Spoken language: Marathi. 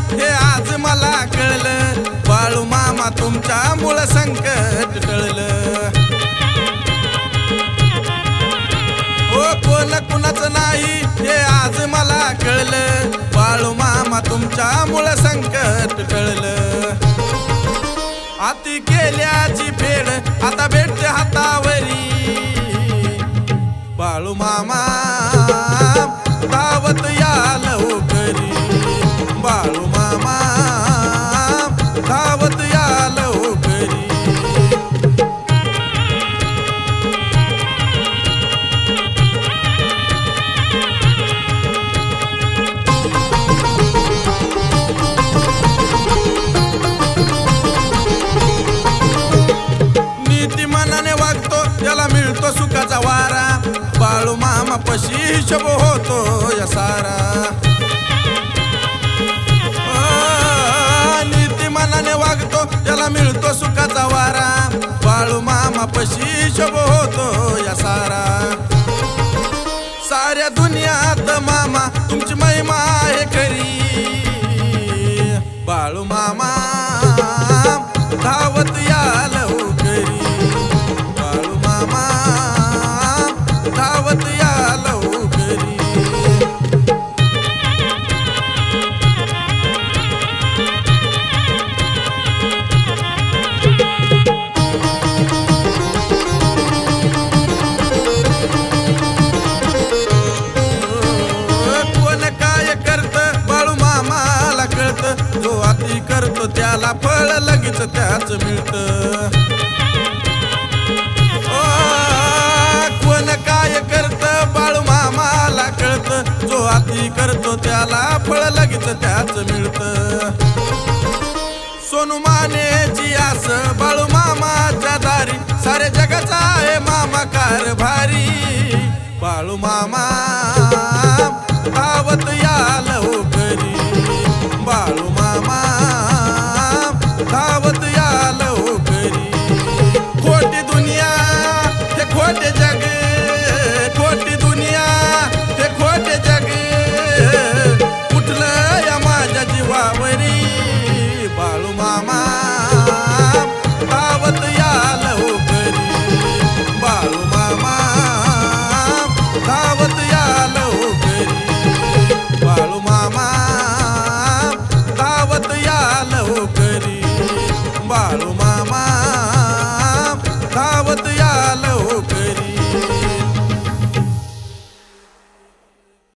हे आज मला कळलं, बाळू मामा तुमच्यामुळे संकट टळलं। ओ कोण कुणाचं नाही हे आज मला कळलं, बाळू मामा तुमच्यामुळे संकट टळलं। आती केल्याची फेड आता भेटते हातावरी, बाळू मामा धावत या लवकरी, बाळू मामा धावत या लवकरी। नीतिमानाने वागतो त्याला मिळतो सुखाचा वारा, बाळू मामा पशी हिशोब होतो या सारा। नीतिमानाने वागतो त्याला मिळतो सुखाचा वारा, बाळू मामा पशी हिशोब होतो या सारा। साऱ्या दुनियात मामा तुमची महिमा आहे खरी, बाळू मामा धावत या लवकरी, बाळू मामा धावत या लवकरी। जो अति करतो त्याला फळ लगेच त्याच मिळतं। कोण काय करत बाळू मामाला कळतं, जो अति करतो त्याला फळ लगेच त्याच मिळतं। सोनू मानेची आस बाळू मामाच्या दारी, सारे जगाचा आहे मामा कारभारी, बाळू मामा धावत या